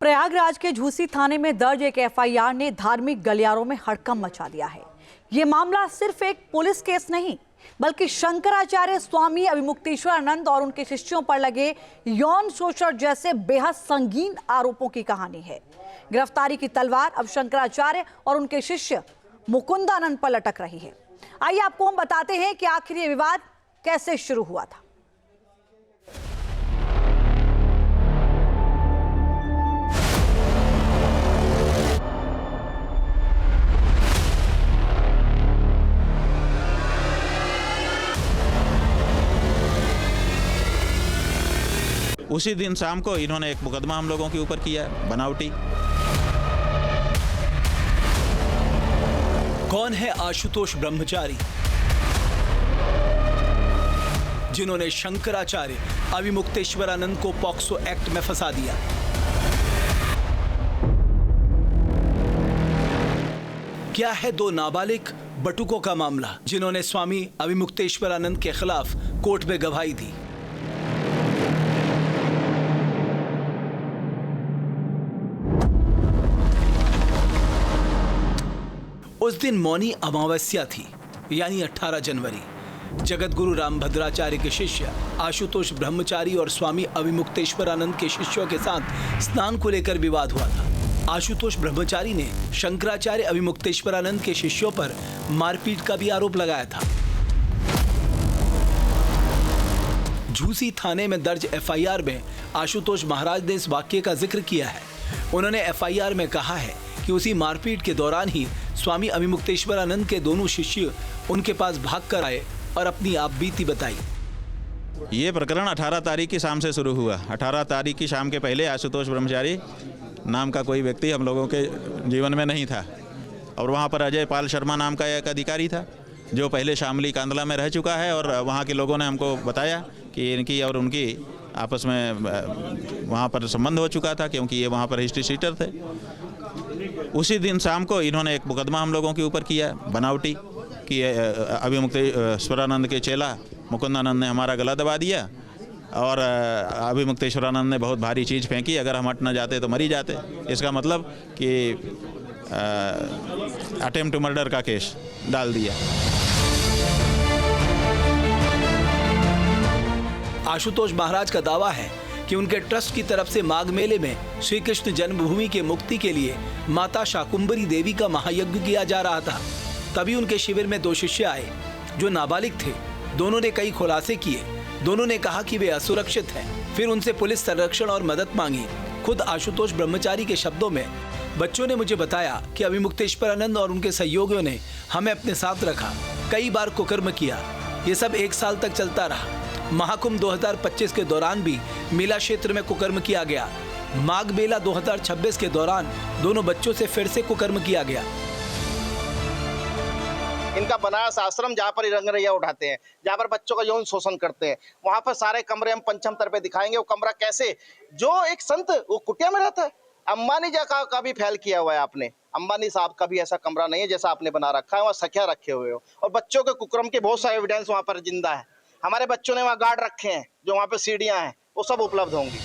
प्रयागराज के झूसी थाने में दर्ज एक एफआईआर ने धार्मिक गलियारों में हड़कंप मचा दिया है। ये मामला सिर्फ एक पुलिस केस नहीं, बल्कि शंकराचार्य स्वामी अभिमुक्तेश्वरानंद और उनके शिष्यों पर लगे यौन शोषण जैसे बेहद संगीन आरोपों की कहानी है। गिरफ्तारी की तलवार अब शंकराचार्य और उनके शिष्य मुकुंदानंद पर लटक रही है। आइए आपको हम बताते हैं कि आखिर ये विवाद कैसे शुरू हुआ था। उसी दिन शाम को इन्होंने एक मुकदमा हम लोगों के ऊपर किया, बनावटी। कौन है आशुतोष ब्रह्मचारी, जिन्होंने शंकराचार्य अभिमुक्तेश्वरानंद को पॉक्सो एक्ट में फंसा दिया? क्या है दो नाबालिग बटुकों का मामला, जिन्होंने स्वामी अभिमुक्तेश्वरानंद के खिलाफ कोर्ट में गवाही दी? उस दिन मौनी अमावस्या थी, यानी 18 जनवरी। जगत गुरु रामभद्राचार्य के शिष्य आशुतोष ब्रह्मचारी और स्वामी अभिमुक्तेश्वरानंद के शिष्यों के साथ स्नान को लेकर विवाद हुआ था। आशुतोष ब्रह्मचारी ने शंकराचार्य अभिमुक्तेश्वरानंद के शिष्यों पर मारपीट का भी आरोप लगाया था। झूसी थाने में दर्ज एफआईआर में आशुतोष महाराज ने इस वाक्य का जिक्र किया है। उन्होंने एफआईआर में कहा है कि उसी मारपीट के दौरान ही स्वामी अभिमुक्तेश्वरानंद के दोनों शिष्य उनके पास भागकर आए और अपनी आप बीती बताई। ये प्रकरण 18 तारीख की शाम से शुरू हुआ। 18 तारीख की शाम के पहले आशुतोष ब्रह्मचारी नाम का कोई व्यक्ति हम लोगों के जीवन में नहीं था, और वहाँ पर अजय पाल शर्मा नाम का एक अधिकारी था, जो पहले शामली कांदला में रह चुका है। और वहाँ के लोगों ने हमको बताया कि इनकी और उनकी आपस में वहाँ पर संबंध हो चुका था, क्योंकि ये वहाँ पर हिस्ट्री शीटर थे। उसी दिन शाम को इन्होंने एक मुकदमा हम लोगों के ऊपर किया, बनावटी, कि अभिमुक्तेश्वरानंद के चेला मुकुंदानंद ने हमारा गला दबा दिया और अभिमुक्तेश्वरानंद ने बहुत भारी चीज़ फेंकी, अगर हम हट न जाते तो मर ही जाते। इसका मतलब कि अटेम्प्ट टू मर्डर का केस डाल दिया। आशुतोष महाराज का दावा है कि उनके ट्रस्ट की तरफ से माघ मेले में श्री कृष्ण जन्मभूमि के मुक्ति के लिए माता शाकुंभरी देवी का महायज्ञ किया जा रहा था। तभी उनके शिविर में दो शिष्य आए जो नाबालिग थे। दोनों ने कई खुलासे किए। दोनों ने कहा कि वे असुरक्षित हैं। फिर उनसे पुलिस संरक्षण और मदद मांगी। खुद आशुतोष ब्रह्मचारी के शब्दों में, बच्चों ने मुझे बताया कि अभिमुक्तेश्वरानंद और उनके सहयोगियों ने हमें अपने साथ रखा, कई बार कुकर्म किया। ये सब 1 साल तक चलता रहा। महाकुंभ 2025 के दौरान भी मेला क्षेत्र में कुकर्म किया गया। माघ मेला 2026 के दौरान दोनों बच्चों से फिर से कुकर्म किया गया। इनका बनारस आश्रम जहाँ पर रंगरैया उठाते हैं, जहाँ पर बच्चों का यौन शोषण करते हैं, वहाँ पर सारे कमरे हम पंचम तर पे दिखाएंगे। वो कमरा कैसे, जो एक संत वो कुटिया में रहता है। अंबानी जी का भी फैल किया हुआ है आपने। अंबानी साहब का भी ऐसा कमरा नहीं है जैसा आपने बना रखा है। वहाँ सखिया रखे हुए हो, और बच्चों के कुकर्म के बहुत सारे एविडेंस वहाँ पर जिंदा है। हमारे बच्चों ने वहाँ गार्ड रखे हैं, जो वहाँ पे सीढ़ियाँ हैं, वो सब उपलब्ध होंगी।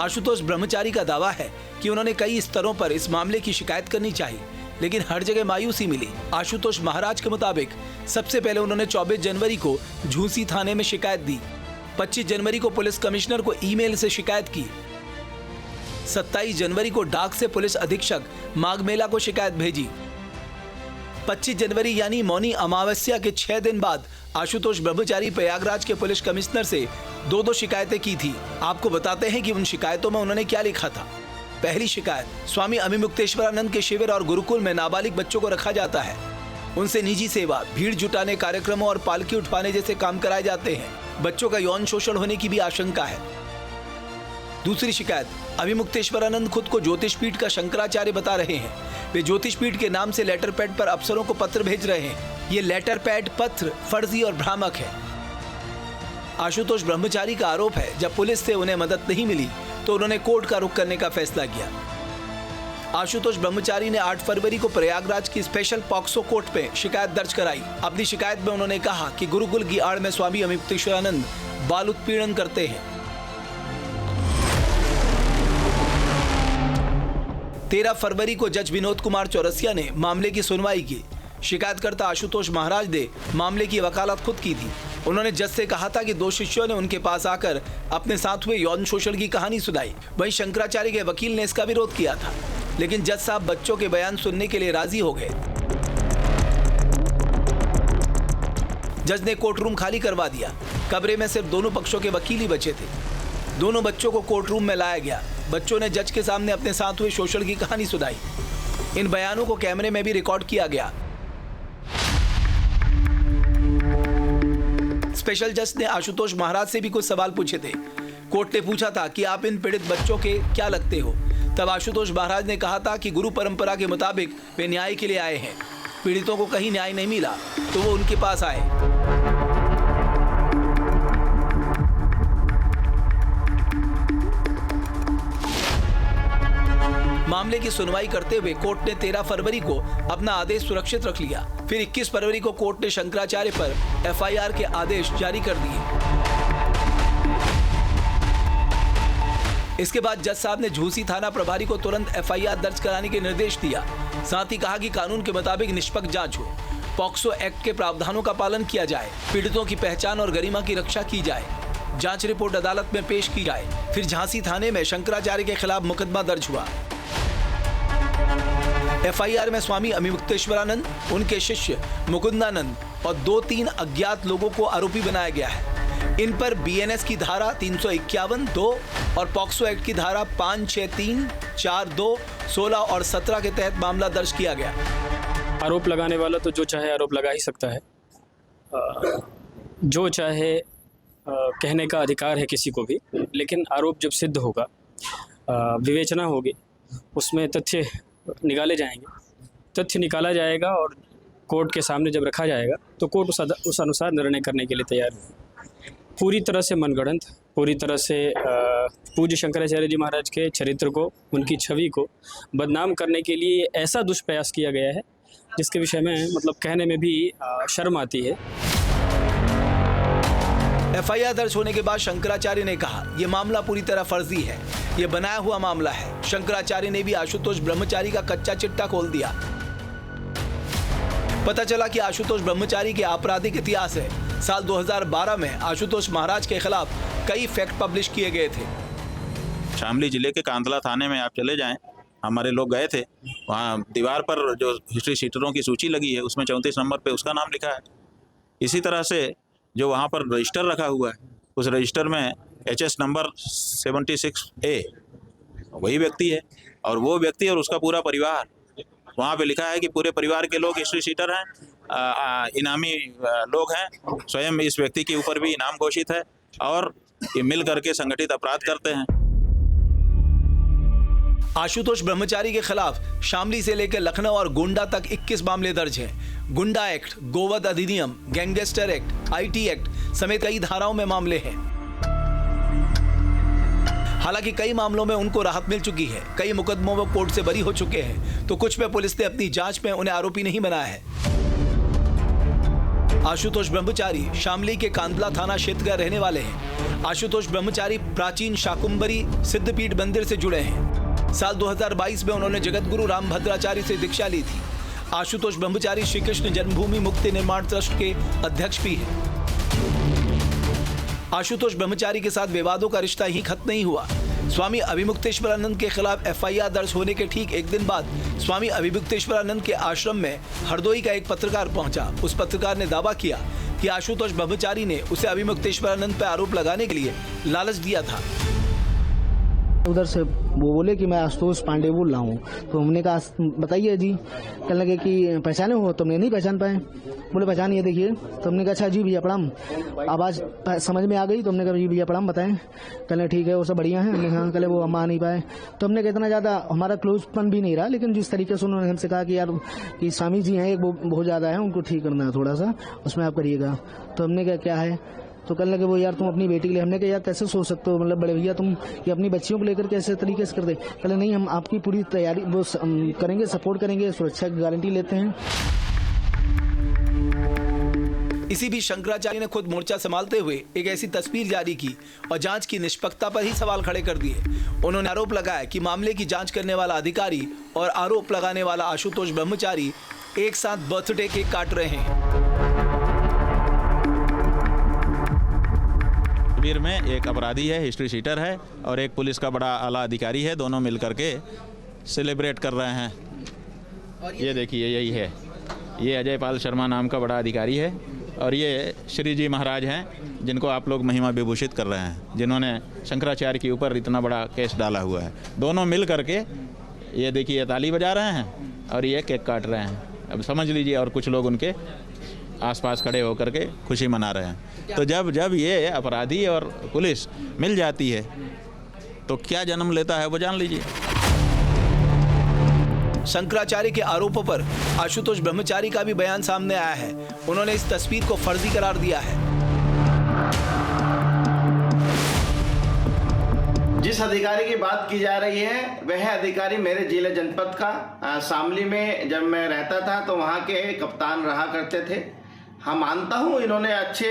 आशुतोष ब्रह्मचारी का दावा है कि उन्होंने कई स्तरों पर इस मामले की शिकायत करनी चाहिए, लेकिन हर जगह मायूसी मिली। आशुतोष महाराज के मुताबिक सबसे पहले उन्होंने 24 जनवरी को झूसी थाने में शिकायत दी। 25 जनवरी को पुलिस कमिश्नर को ईमेल से शिकायत की। 27 जनवरी को डाक से पुलिस अधीक्षक माघ मेला को शिकायत भेजी। 25 जनवरी यानी मौनी अमावस्या के 6 दिन बाद आशुतोष ब्रह्मचारी प्रयागराज के पुलिस कमिश्नर से 2 शिकायतें की थी। आपको बताते हैं कि उन शिकायतों में उन्होंने क्या लिखा था। पहली शिकायत, स्वामी अभिमुक्तेश्वरानंद के शिविर और गुरुकुल में नाबालिग बच्चों को रखा जाता है। उनसे निजी सेवा, भीड़ जुटाने, कार्यक्रमों और पालकी उठवाने जैसे काम कराए जाते हैं। बच्चों का यौन शोषण होने की भी आशंका है। दूसरी शिकायत, अभिमुक्तेश्वरानंद खुद को ज्योतिष पीठ का शंकराचार्य बता रहे हैं। वे ज्योतिष पीठ के नाम से लेटर पैड पर अफसरों को पत्र भेज रहे हैं। ये लेटर पैड पत्र फर्जी और भ्रामक है। आशुतोष ब्रह्मचारी का आरोप है, जब पुलिस से उन्हें मदद नहीं मिली तो उन्होंने कोर्ट का रुख करने का फैसला किया। आशुतोष ब्रह्मचारी ने 8 फरवरी को प्रयागराज की स्पेशल पॉक्सो कोर्ट में शिकायत दर्ज कराई। अपनी शिकायत में उन्होंने कहा कि गुरुकुल की आड़ में स्वामी अभिमुक्तेश्वरानंद बाल उत्पीड़न करते हैं। 13 फरवरी को जज विनोद कुमार चौरसिया ने मामले की सुनवाई की। शिकायतकर्ता आशुतोष महाराज ने मामले की वकालत खुद की थी। उन्होंने जज से कहा था कि 2 शिष्यों ने उनके पास आकर अपने साथ हुए यौन शोषण की कहानी सुनाई। वहीं शंकराचार्य के वकील ने इसका विरोध किया था, लेकिन जज साहब बच्चों के बयान सुनने के लिए राजी हो गए। जज ने कोर्ट रूम खाली करवा दिया। कमरे में सिर्फ दोनों पक्षों के वकील ही बचे थे। दोनों बच्चों को कोर्ट रूम में लाया गया। बच्चों ने जज के सामने अपने साथ हुए शोषण की कहानी सुनाई। इन बयानों को कैमरे में भी रिकॉर्ड किया गया। स्पेशल जज ने आशुतोष महाराज से भी कुछ सवाल पूछे थे। कोर्ट ने पूछा था कि आप इन पीड़ित बच्चों के क्या लगते हो। तब आशुतोष महाराज ने कहा था कि गुरु परंपरा के मुताबिक वे न्याय के लिए आए हैं। पीड़ितों को कहीं न्याय नहीं मिला तो वो उनके पास आए। मामले की सुनवाई करते हुए कोर्ट ने 13 फरवरी को अपना आदेश सुरक्षित रख लिया। फिर 21 फरवरी को कोर्ट ने शंकराचार्य पर एफआईआर के आदेश जारी कर दिए। इसके बाद जज साहब ने झूसी थाना प्रभारी को तुरंत एफआईआर दर्ज कराने के निर्देश दिया। साथ ही कहा कि कानून के मुताबिक निष्पक्ष जांच हो, पॉक्सो एक्ट के प्रावधानों का पालन किया जाए, पीड़ितों की पहचान और गरिमा की रक्षा की जाए, जांच रिपोर्ट अदालत में पेश की जाए। फिर झांसी थाने में शंकराचार्य के खिलाफ मुकदमा दर्ज हुआ। एफआईआर में स्वामी अभिमुक्तेश्वरानंद, उनके शिष्य मुकुंदानंद और 2-3 अज्ञात लोगों को आरोपी बनाया गया है। इन पर बीएनएस की धारा 351(2) और पॉक्सो एक्ट की धारा 5, 6, 3, 4, 2, 16 और 17 के तहत मामला दर्ज किया गया। आरोप लगाने वाला तो जो चाहे आरोप लगा ही सकता है। जो चाहे कहने का अधिकार है किसी को भी, लेकिन आरोप जब सिद्ध होगा, विवेचना होगी, उसमें तथ्य निकाले जाएंगे। तथ्य निकाला जाएगा और कोर्ट के सामने जब रखा जाएगा तो कोर्ट उस अनुसार निर्णय करने के लिए तैयार है। पूरी तरह से मनगढ़ंत, पूरी तरह से पूज्य शंकराचार्य जी महाराज के चरित्र को, उनकी छवि को बदनाम करने के लिए ऐसा दुष्प्रयास किया गया है जिसके विषय में मतलब कहने में भी शर्म आती है। एफआईआर दर्ज होने के बाद शंकराचार्य ने कहा, यह मामला पूरी तरह फर्जी है, यह बनाया हुआ मामला है। शंकराचार्य ने भी आशुतोष ब्रह्मचारी का कच्चा चिट्ठा खोल दिया। पता चला कि आशुतोष ब्रह्मचारी के आपराधिक इतिहास है। साल 2012 में आशुतोष महाराज के खिलाफ कई फैक्ट पब्लिश किए गए थे। शामली जिले के कांदला थाने में आप चले जाएं, हमारे लोग गए थे, वहाँ दीवार पर जो हिस्ट्री शीटरों की सूची लगी है उसमें 34 नंबर पे उसका नाम लिखा है। इसी तरह से जो वहाँ पर रजिस्टर रखा हुआ है, उस रजिस्टर में HS नंबर 76A वही व्यक्ति है, और वो व्यक्ति और उसका पूरा परिवार, वहाँ पे लिखा है कि पूरे परिवार के लोग हिस्ट्री शीटर हैं, इनामी लोग हैं। स्वयं इस व्यक्ति के ऊपर भी इनाम घोषित है और ये मिल करके संगठित अपराध करते हैं। आशुतोष ब्रह्मचारी के खिलाफ शामली से लेकर लखनऊ और गोंडा तक 21 मामले दर्ज हैं। गुंडा एक्ट, गोवध अधिनियम, गैंगस्टर एक्ट, IT एक्ट समेत कई धाराओं में मामले हैं। हालांकि कई मामलों में उनको राहत मिल चुकी है, कई मुकदमों में कोर्ट से बरी हो चुके हैं, तो कुछ में पुलिस ने अपनी जांच में उन्हें आरोपी नहीं बनाया है। आशुतोष ब्रह्मचारी शामली के कांदला थाना क्षेत्र का रहने वाले हैं। आशुतोष ब्रह्मचारी प्राचीन शाकुंभरी सिद्धपीठ मंदिर से जुड़े हैं। साल 2022 में उन्होंने जगत गुरु रामभद्राचार्य से दीक्षा ली थी। आशुतोष ब्रह्मचारी श्री कृष्ण जन्मभूमि मुक्ति निर्माण ट्रस्ट के अध्यक्ष भी हैं। आशुतोष ब्रह्मचारी के साथ विवादों का रिश्ता ही खत्म नहीं हुआ। स्वामी अभिमुक्तेश्वरानंद के खिलाफ एफआईआर दर्ज होने के ठीक एक दिन बाद स्वामी अभिमुक्तेश्वरानंद के आश्रम में हरदोई का एक पत्रकार पहुंचा। उस पत्रकार ने दावा किया कि आशुतोष ब्रह्मचारी ने उसे अभिमुक्तेश्वरानंद पर आरोप लगाने के लिए लालच दिया था। उधर से वो बोले कि मैं आशुतोष पांडे बोल रहा हूँ, तो हमने कहा बताइए जी। कहने लगे कि पहचाने हो? तुमने नहीं पहचान पाए? बोले पहचानिए देखिए। तो हमने कहा अच्छा जी भैया प्रणाम। आवाज़ समझ में आ गई तो हमने कहा जी भैया प्रणाम बताएं। कहने ठीक है वो सब बढ़िया है। हमने कहा कहले वो हम आ नहीं पाए। तो हमने कहा इतना ज़्यादा हमारा क्लोजपन भी नहीं रहा, लेकिन जिस तरीके से उन्होंने हमसे कहा कि यार कि स्वामी जी हैं एक वो बहुत ज़्यादा है, उनको ठीक करना है थोड़ा सा, उसमें आप करिएगा। तो हमने कहा क्या है? तो कहने लगे वो यार तुम अपनी बेटी के लिए। हमने कहा यार कैसे सोच सकते हो, मतलब बड़े भैया तुम ये अपनी बच्चियों को लेकर कैसे तरीके से कर दे? कहले नहीं हम आपकी पूरी तैयारी वो करेंगे, सपोर्ट करेंगे, सुरक्षा की गारंटी लेते हैं। इसी बीच शंकराचार्य ने खुद मोर्चा संभालते हुए एक ऐसी तस्वीर जारी की और जांच की निष्पक्षता पर ही सवाल खड़े कर दिए। उन्होंने आरोप लगाया कि मामले की जांच करने वाला अधिकारी और आरोप लगाने वाला आशुतोष ब्रह्मचारी एक साथ बर्थडे केक काट रहे हैं। तस्वीर में एक अपराधी है, हिस्ट्री शीटर है, और एक पुलिस का बड़ा आला अधिकारी है। दोनों मिलकर के सेलिब्रेट कर रहे हैं। ये देखिए, यही है, ये अजय पाल शर्मा नाम का बड़ा अधिकारी है, और ये श्री जी महाराज हैं जिनको आप लोग महिमा विभूषित कर रहे हैं, जिन्होंने शंकराचार्य के ऊपर इतना बड़ा केस डाला हुआ है। दोनों मिल करके ये देखिए ताली बजा रहे हैं और ये केक काट रहे हैं। अब समझ लीजिए, और कुछ लोग उनके आसपास खड़े होकर के खुशी मना रहे हैं। तो जब ये अपराधी और पुलिस मिल जाती है तो क्या जन्म लेता है वो जान लीजिए। शंकराचार्य के आरोपों पर आशुतोष ब्रह्मचारी का भी बयान सामने आया है। उन्होंने इस तस्वीर को फर्जी करार दिया है। जिस अधिकारी की बात की जा रही है वह अधिकारी मेरे जिले जनपद का शामली में जब मैं रहता था तो वहाँ के कप्तान रहा करते थे। हाँ, मानता हूँ इन्होंने अच्छे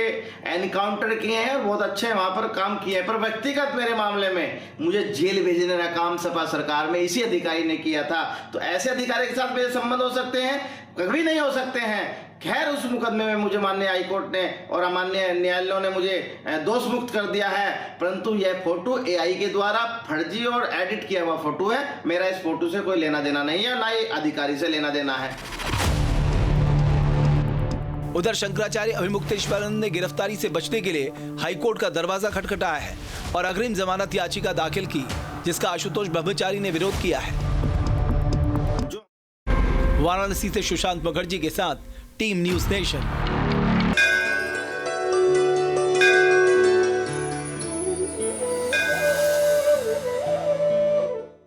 एनकाउंटर किए हैं और बहुत अच्छे वहाँ पर काम किए हैं, पर व्यक्तिगत मेरे मामले में मुझे जेल भेजने का काम सपा सरकार में इसी अधिकारी ने किया था। तो ऐसे अधिकारी के साथ मेरे संबंध हो सकते हैं? कभी नहीं हो सकते हैं। खैर, उस मुकदमे में मुझे माननीय हाईकोर्ट ने और अमान्य न्यायालयों ने मुझे दोष मुक्त कर दिया है, परंतु यह फोटो AI के द्वारा फर्जी और एडिट किया हुआ फोटो है। मेरा इस फोटो से कोई लेना देना नहीं है, ना ही अधिकारी से लेना देना है। उधर शंकराचार्य अभिमुक्तेश्वरानंद ने गिरफ्तारी से बचने के लिए हाईकोर्ट का दरवाजा खटखटाया है और अग्रिम जमानत याचिका दाखिल की, जिसका आशुतोष ब्रह्मचारी ने विरोध किया है। वाराणसी से सुशांत मुखर्जी के साथ टीम न्यूज़ नेशन।